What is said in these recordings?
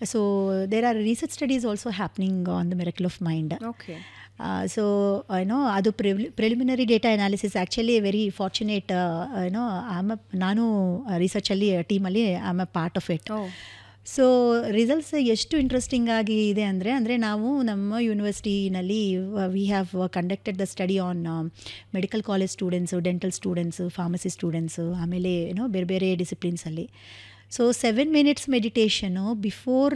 So there are research studies also happening on the miracle of mind. Okay. So ಅದು preliminary data analysis actually very fortunate ನಾನು ರಿಸರ್ಚಲ್ಲಿ ಟೀಮಲ್ಲಿ I am a part of it. So results ಎಷ್ಟು interesting ಆಗಿ ಇದೆ ಅಂದರೆ ನಾವು ನಮ್ಮ ಯೂನಿವರ್ಸಿಟಿನಲ್ಲಿ we have conducted the study on medical college students, dental students, pharmacy students, ಆಮೇಲೆ ಬೇರೆ ಬೇರೆ ಡಿಸಿಪ್ಲಿನ್ಸಲ್ಲಿ. So 7 minutes meditation before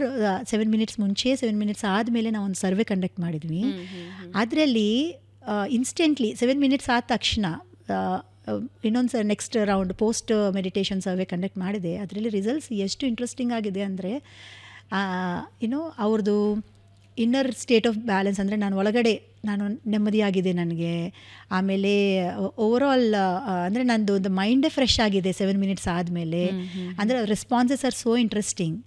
7 minutes ಮುಂಚೆ, 7 minutes ಆದಮೇಲೆ ನಾವು ಒಂದು ಸರ್ವೆ ಕಂಡಕ್ಟ್ ಮಾಡಿದ್ವಿ. ಅದರಲ್ಲಿ ಇನ್ಸ್ಟೆಂಟ್ಲಿ 7 minutes ಆದ ತಕ್ಷಣ ಇನ್ನೊಂದು next round post meditation survey conduct ಮಾಡಿದೆ. ಅದರಲ್ಲಿ ರಿಸಲ್ಟ್ಸ್ ಎಷ್ಟು ಇಂಟ್ರೆಸ್ಟಿಂಗ್ ಆಗಿದೆ ಅಂದರೆ ಅವ್ರದ್ದು ಇನ್ನರ್ ಸ್ಟೇಟ್ ಆಫ್ ಬ್ಯಾಲೆನ್ಸ್, ಅಂದರೆ ನಾನು ಒಳಗಡೆ ನಾನು ನೆಮ್ಮದಿಯಾಗಿದೆ ನನಗೆ, ಆಮೇಲೆ ಓವರಾಲ್ ಅಂದರೆ ನಂದು ಒಂದು ಮೈಂಡೇ ಫ್ರೆಶ್ ಆಗಿದೆ 7 minutes ಆದಮೇಲೆ. ಅಂದರೆ ರೆಸ್ಪಾನ್ಸಸ್ ಆರ್ ಸೋ ಇಂಟ್ರೆಸ್ಟಿಂಗ್.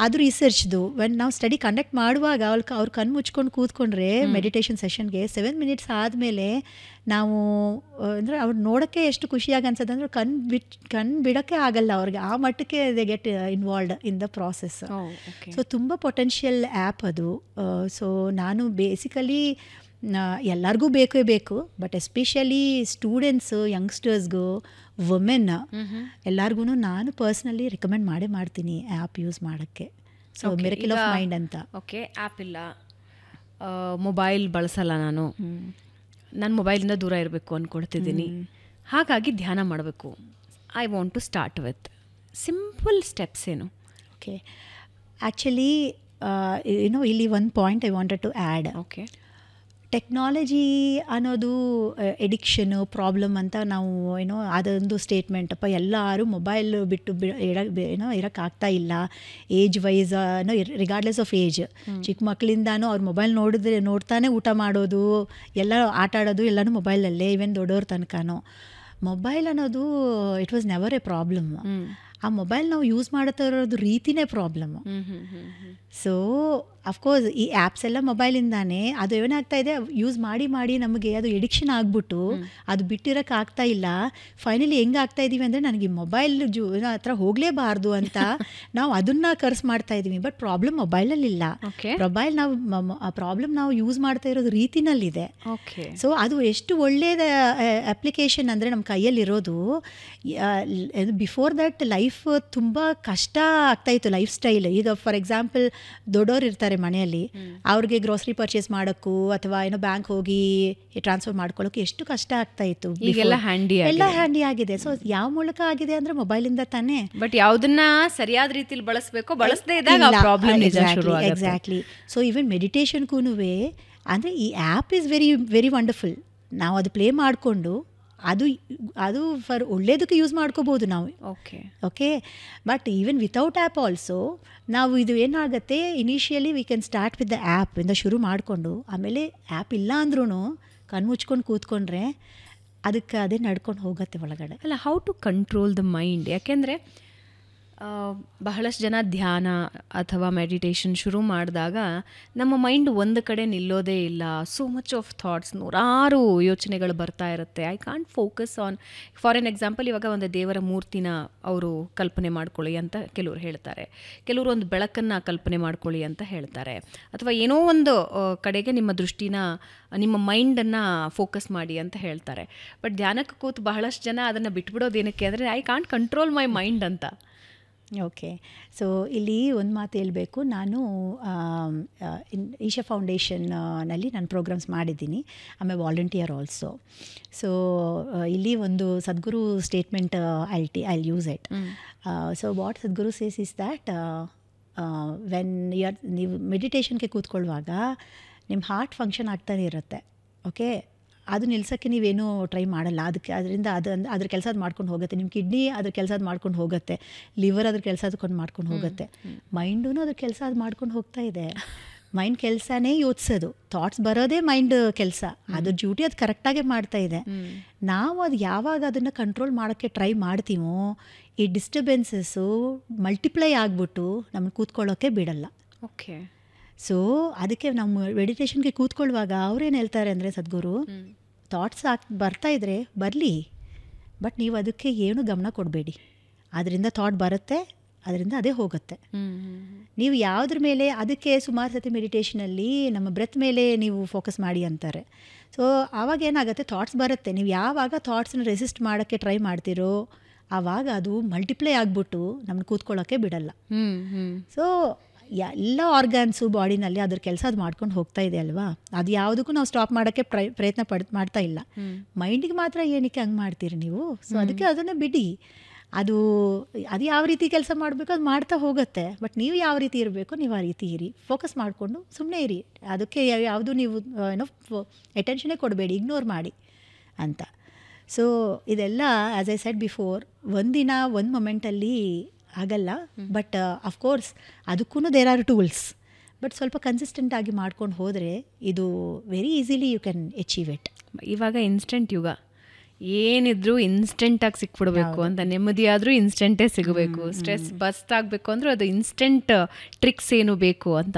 ಅದು ರಿಸರ್ಚ್ದು ನಾವು ಸ್ಟಡಿ ಕಂಡಕ್ಟ್ ಮಾಡುವಾಗ ಅವ್ರು ಕಣ್ಣು ಮುಚ್ಕೊಂಡು ಕೂತ್ಕೊಂಡ್ರೆ ಮೆಡಿಟೇಷನ್ ಸೆಷನ್ಗೆ 7 minutes ಆದಮೇಲೆ ನಾವು ಅಂದರೆ ಅವ್ರು ನೋಡೋಕ್ಕೆ ಎಷ್ಟು ಖುಷಿಯಾಗಿ ಅನ್ಸೋದು ಅಂದರೆ ಕಣ್ಣು ಬಿಡೋಕ್ಕೆ ಆಗಲ್ಲ ಅವ್ರಿಗೆ, ಆ ಮಟ್ಟಕ್ಕೆ they get involved in the process. So ತುಂಬ ಪೊಟೆನ್ಷಿಯಲ್ ಆ್ಯಪ್ ಅದು. ಸೊ ನಾನು ಬೇಸಿಕಲಿ ಎಲ್ಲರಿಗೂ ಬೇಕೇ ಬೇಕು, ಬಟ್ ಎಸ್ಪೆಷಲಿ ಸ್ಟೂಡೆಂಟ್ಸು, ಯಂಗ್ಸ್ಟರ್ಸ್ಗೂ, ವುಮೆನ್ ಎಲ್ಲರಿಗೂ ನಾನು ಪರ್ಸ್ನಲಿ ರೆಕಮೆಂಡ್ ಮಾಡ್ತೀನಿ ಆ್ಯಪ್ ಯೂಸ್ ಮಾಡೋಕ್ಕೆ. ಸೊ ಮಿರಕಲ್ ಆಫ್ ಮೈಂಡ್ ಅಂತ. ಓಕೆ, ಆ್ಯಪ್ ಇಲ್ಲ, ಮೊಬೈಲ್ ಬಳಸಲ್ಲ, ನಾನು ಮೊಬೈಲಿಂದ ದೂರ ಇರಬೇಕು ಅಂದ್ಕೊಳ್ತಿದ್ದೀನಿ, ಹಾಗಾಗಿ ಧ್ಯಾನ ಮಾಡಬೇಕು. I want to start with simple steps ಏನು? ಓಕೆ, ಆ್ಯಕ್ಚುಲಿ ಇಲ್ಲಿ ಒಂದು point I wanted to add. Okay, technology ಅನ್ನೋದು ಎಡಿಕ್ಷನು ಪ್ರಾಬ್ಲಮ್ ಅಂತ ನಾವು ಅದೊಂದು ಸ್ಟೇಟ್ಮೆಂಟಪ್ಪ. ಎಲ್ಲರೂ ಮೊಬೈಲ್ ಬಿಟ್ಟು ಇರೋಕ್ಕಾಗ್ತಾ ಇಲ್ಲ, age wise regardless of age. ಚಿಕ್ಕ ಮಕ್ಕಳಿಂದಾನು ಅವ್ರು ಮೊಬೈಲ್ ನೋಡ್ತಾನೆ ಊಟ ಮಾಡೋದು, ಎಲ್ಲ ಆಟ ಆಡೋದು ಎಲ್ಲನೂ ಮೊಬೈಲಲ್ಲೇ, ಈವನ್ ದೊಡ್ಡವ್ರ ತನಕನೂ. ಮೊಬೈಲ್ ಅನ್ನೋದು it was never A problem. ಆ ಮೊಬೈಲ್ ನಾವು ಯೂಸ್ ಮಾಡ್ತಾ ಇರೋದು ರೀತಿನೇ ಪ್ರಾಬ್ಲಮ್ಮು. ಸೊ ಅಫ್ಕೋರ್ಸ್ ಈ ಆ್ಯಪ್ಸ್ ಎಲ್ಲ ಮೊಬೈಲಿಂದಾನೇ. ಅದು ಏನಾಗ್ತಾ ಇದೆ, ಯೂಸ್ ಮಾಡಿ ನಮಗೆ ಅದು ಎಡಿಕ್ಷನ್ ಆಗಿಬಿಟ್ಟು ಅದು ಬಿಟ್ಟಿರೋಕ್ಕಾಗ್ತಾ ಇಲ್ಲ. ಫೈನಲಿ ಹೆಂಗೆ ಆಗ್ತಾ ಇದ್ದೀವಿ ಅಂದರೆ ನನಗೆ ಮೊಬೈಲ್ ಹತ್ರ ಹೋಗಲೇಬಾರ್ದು ಅಂತ ನಾವು ಅದನ್ನು ಕರ್ಸ್ ಮಾಡ್ತಾ ಇದ್ದೀವಿ. ಬಟ್ ಪ್ರಾಬ್ಲಮ್ ಮೊಬೈಲಲ್ಲಿಲ್ಲ, ಮೊಬೈಲ್ ಪ್ರಾಬ್ಲಮ್ ನಾವು ಯೂಸ್ ಮಾಡ್ತಾ ಇರೋದು ರೀತಿನಲ್ಲಿದೆ. ಸೊ ಅದು ಎಷ್ಟು ಒಳ್ಳೆಯದ ಅಪ್ಲಿಕೇಶನ್ ಅಂದರೆ ನಮ್ಮ ಕೈಯಲ್ಲಿರೋದು. ಬಿಫೋರ್ ದಟ್ ಲೈಫ್ ತುಂಬ ಕಷ್ಟ ಆಗ್ತಾಯಿತ್ತು, ಲೈಫ್ ಸ್ಟೈಲ್. ಈಗ ಫಾರ್ ಎಕ್ಸಾಂಪಲ್ ದೊಡ್ಡವ್ರು ಇರ್ತಾರೆ ಮನೆಯಲ್ಲಿ, ಅವ್ರಿಗೆ ಗ್ರೋಸರಿ ಪರ್ಚೇಸ್ ಮಾಡೋಕ್ಕೂ ಅಥವಾ ಬ್ಯಾಂಕ್ ಹೋಗಿ ಟ್ರಾನ್ಸ್ಫರ್ ಮಾಡ್ಕೊಳ್ಳೋಕೆ ಎಷ್ಟು ಕಷ್ಟ ಆಗ್ತಾ ಇತ್ತು. ಎಲ್ಲ ಹ್ಯಾಂಡಿ ಆಗಿದೆ. ಸೊ ಯಾವ ಮೂಲಕ ಆಗಿದೆ ಅಂದ್ರೆ ಮೊಬೈಲಿಂದ ತಾನೇ. ಬಟ್ ಯಾವುದನ್ನ ಸರಿಯಾದ ರೀತಿಯಲ್ಲಿ ಬಳಸಬೇಕು, ಬಳಸದೇ ಇದ್ದಾಗ ಪ್ರಾಬ್ಲಮ್ ಎಕ್ಸಾಕ್ಟ್ಲಿ. ಸೊ ಈವನ್ ಮೆಡಿಟೇಷನ್ಗೂ ಅಂದರೆ ಈ app is very very wonderful. ನಾವು ಅದು ಪ್ಲೇ ಮಾಡಿಕೊಂಡು ಅದು ಫಾರ್ ಒಳ್ಳೇದಕ್ಕೆ ಯೂಸ್ ಮಾಡ್ಕೋಬೋದು ನಾವು. Okay, but even without app also ನಾವು ಇದು ಏನಾಗುತ್ತೆ, initially we can start with the app ಇಂದ ಶುರು ಮಾಡಿಕೊಂಡು, ಆಮೇಲೆ ಆ್ಯಪ್ ಇಲ್ಲ ಅಂದ್ರೂ ಕಣ್ಣು ಮುಚ್ಕೊಂಡು ಕೂತ್ಕೊಂಡ್ರೆ ಅದಕ್ಕೆ ಅದೇ ನಡ್ಕೊಂಡು ಹೋಗುತ್ತೆ ಒಳಗಡೆ. ಅಲ್ಲ, how to control the mind? ಯಾಕೆಂದರೆ ಬಹಳಷ್ಟು ಜನ ಧ್ಯಾನ ಅಥವಾ ಮೆಡಿಟೇಷನ್ ಶುರು ಮಾಡಿದಾಗ ನಮ್ಮ ಮೈಂಡ್ ಒಂದು ಕಡೆ ನಿಲ್ಲೋದೇ ಇಲ್ಲ. ಸೋ ಮಚ್ ಆಫ್ ಥಾಟ್ಸ್, ನೂರಾರು ಯೋಚನೆಗಳು ಬರ್ತಾ ಇರುತ್ತೆ. I can't focus on, for an example, ಇವಾಗ ಒಂದು ದೇವರ ಮೂರ್ತಿನ ಅವರು ಕಲ್ಪನೆ ಮಾಡ್ಕೊಳ್ಳಿ ಅಂತ ಕೆಲವರು ಹೇಳ್ತಾರೆ, ಕೆಲವರು ಒಂದು ಬೆಳಕನ್ನು ಕಲ್ಪನೆ ಮಾಡ್ಕೊಳ್ಳಿ ಅಂತ ಹೇಳ್ತಾರೆ, ಅಥವಾ ಏನೋ ಒಂದು ಕಡೆಗೆ ನಿಮ್ಮ ದೃಷ್ಟಿನ, ನಿಮ್ಮ ಮೈಂಡನ್ನು ಫೋಕಸ್ ಮಾಡಿ ಅಂತ ಹೇಳ್ತಾರೆ. ಬಟ್ ಧ್ಯಾನಕ್ಕೆ ಕೂತು ಬಹಳಷ್ಟು ಜನ ಅದನ್ನು ಬಿಟ್ಬಿಡೋದೇನಕ್ಕೆ ಅಂದರೆ I can't control my mind ಅಂತ. ಓಕೆ, ಸೊ ಇಲ್ಲಿ ಒಂದು ಮಾತು ಹೇಳಬೇಕು. ನಾನು ಈಶಾ ಫೌಂಡೇಶನ್ನಲ್ಲಿ ನಾನು ಪ್ರೋಗ್ರಾಮ್ಸ್ ಮಾಡಿದ್ದೀನಿ. ಆಮೇಲೆ ವಾಲಂಟಿಯರ್ ಆಲ್ಸೋ. ಸೊ ಇಲ್ಲಿ ಒಂದು Sadhguru statement I use it. So what Sadhguru says is that when ನೀವು ಮೆಡಿಟೇಷನ್ಗೆ ಕೂತ್ಕೊಳ್ಳುವಾಗ ನಿಮ್ಮ ಹಾರ್ಟ್ ಫಂಕ್ಷನ್ ಆಗ್ತಾನೆ ಇರುತ್ತೆ. ಓಕೆ, ಅದು ನಿಲ್ಸೋಕ್ಕೆ ನೀವೇನೂ ಟ್ರೈ ಮಾಡಲ್ಲ. ಅದರಿಂದ ಅದ್ರ ಕೆಲಸ ಅದು ಮಾಡ್ಕೊಂಡು ಹೋಗುತ್ತೆ. ನಿಮ್ಮ ಕಿಡ್ನಿ ಅದ್ರ ಕೆಲಸ ಅದು ಮಾಡ್ಕೊಂಡು ಹೋಗುತ್ತೆ, ಲಿವರ್ ಅದ್ರ ಕೆಲಸ ಅದಕ್ಕೊಂಡು ಮಾಡ್ಕೊಂಡು ಹೋಗುತ್ತೆ, ಮೈಂಡೂ ಅದ್ರ ಕೆಲಸ ಅದು ಮಾಡ್ಕೊಂಡು ಹೋಗ್ತಾ ಇದೆ. ಮೈಂಡ್ ಕೆಲಸನೇ ಯೋಚಿಸೋದು, ಥಾಟ್ಸ್ ಬರೋದೇ ಮೈಂಡ್ ಕೆಲಸ, ಅದ್ರ ಡ್ಯೂಟಿ ಅದು ಕರೆಕ್ಟಾಗೇ ಮಾಡ್ತಾ ಇದೆ. ನಾವು ಅದು ಯಾವಾಗ ಅದನ್ನು ಕಂಟ್ರೋಲ್ ಮಾಡೋಕ್ಕೆ ಟ್ರೈ ಮಾಡ್ತೀವೋ ಈ ಡಿಸ್ಟರ್ಬೆನ್ಸಸ್ಸು ಮಲ್ಟಿಪ್ಲೈ ಆಗಿಬಿಟ್ಟು ನಮ್ಮನ್ನು ಕೂತ್ಕೊಳ್ಳೋಕ್ಕೆ ಬಿಡಲ್ಲ. ಓಕೆ, ಸೊ ಅದಕ್ಕೆ ನಾವು ಮೆಡಿಟೇಷನ್ಗೆ ಕೂತ್ಕೊಳ್ಳುವಾಗ ಅವ್ರೇನು ಹೇಳ್ತಾರೆ ಅಂದರೆ, ಸದ್ಗುರು ಥಾಟ್ಸ್ ಬರ್ತಾ ಇದ್ರೆ ಬರಲಿ, ಬಟ್ ನೀವು ಅದಕ್ಕೆ ಏನು ಗಮನ ಕೊಡಬೇಡಿ. ಅದರಿಂದ ಥಾಟ್ ಬರುತ್ತೆ, ಅದರಿಂದ ಅದೇ ಹೋಗುತ್ತೆ. ನೀವು ಯಾವುದ್ರ ಮೇಲೆ, ಅದಕ್ಕೆ ಸುಮಾರು ಸತಿ ಮೆಡಿಟೇಷನಲ್ಲಿ ನಮ್ಮ ಬ್ರೆತ್ ಮೇಲೆ ನೀವು ಫೋಕಸ್ ಮಾಡಿ ಅಂತಾರೆ. ಸೊ ಆವಾಗ ಏನಾಗುತ್ತೆ, ಥಾಟ್ಸ್ ಬರುತ್ತೆ. ನೀವು ಯಾವಾಗ ಥಾಟ್ಸ್ನ ರೆಸಿಸ್ಟ್ ಮಾಡೋಕ್ಕೆ ಟ್ರೈ ಮಾಡ್ತೀರೋ ಆವಾಗ ಅದು ಮಲ್ಟಿಪ್ಲೈ ಆಗಿಬಿಟ್ಟು ನಮ್ಮನ್ನು ಕೂತ್ಕೊಳ್ಳೋಕ್ಕೆ ಬಿಡಲ್ಲ. ಸೊ ಎಲ್ಲ ಆರ್ಗಾನ್ಸು ಬಾಡಿನಲ್ಲಿ ಅದ್ರ ಕೆಲಸ ಅದು ಮಾಡ್ಕೊಂಡು ಹೋಗ್ತಾ ಇದೆ ಅಲ್ವಾ. ಅದು ಯಾವುದಕ್ಕೂ ನಾವು ಸ್ಟಾಪ್ ಮಾಡೋಕ್ಕೆ ಪ್ರಯತ್ನ ಮಾಡ್ತಾ ಇಲ್ಲ. ಮೈಂಡಿಗೆ ಮಾತ್ರ ಏನಕ್ಕೆ ಹಂಗೆ ಮಾಡ್ತೀರಿ ನೀವು? ಸೊ ಅದಕ್ಕೆ ಅದನ್ನು ಬಿಡಿ. ಅದು ಯಾವ ರೀತಿ ಕೆಲಸ ಮಾಡಬೇಕು ಅದು ಮಾಡ್ತಾ ಹೋಗುತ್ತೆ. ಬಟ್ ನೀವು ಯಾವ ರೀತಿ ಇರಬೇಕು ನೀವು ಆ ರೀತಿ ಇರಿ, ಫೋಕಸ್ ಮಾಡಿಕೊಂಡು ಸುಮ್ಮನೆ ಇರಿ. ಅದಕ್ಕೆ ಯಾವುದು ನೀವು ಏನೋ ಅಟೆನ್ಷನೇ ಕೊಡಬೇಡಿ, ಇಗ್ನೋರ್ ಮಾಡಿ ಅಂತ. ಸೊ ಇದೆಲ್ಲ ಆ್ಯಸ್ ಐ ಸೆಡ್ ಬಿಫೋರ್, ಒಂದಿನ ಒಂದು ಮೊಮೆಂಟಲ್ಲಿ ಆಗಲ್ಲ. ಬಟ್ ಅಫ್ಕೋರ್ಸ್ ಅದಕ್ಕೂ ದೇರ್ ಆರ್ ಟೂಲ್ಸ್. ಬಟ್ ಸ್ವಲ್ಪ ಕನ್ಸಿಸ್ಟೆಂಟ್ ಆಗಿ ಮಾಡ್ಕೊಂಡು ಹೋದರೆ ಇದು very easily you can achieve it. ಇವಾಗ ಇನ್ಸ್ಟೆಂಟ್ ಯುಗ, ಏನಿದ್ರು ಇನ್ಸ್ಟೆಂಟಾಗಿ ಸಿಕ್ಬಿಡ್ಬೇಕು ಅಂತ, ನೆಮ್ಮದಿ ಆದರೂ ಇನ್ಸ್ಟೆಂಟೇ ಸಿಗಬೇಕು, ಸ್ಟ್ರೆಸ್ ಬಸ್ಟ್ ಆಗಬೇಕು ಅಂದರೂ ಅದು ಇನ್ಸ್ಟೆಂಟ್ ಟ್ರಿಕ್ಸ್ ಏನು ಬೇಕು ಅಂತ.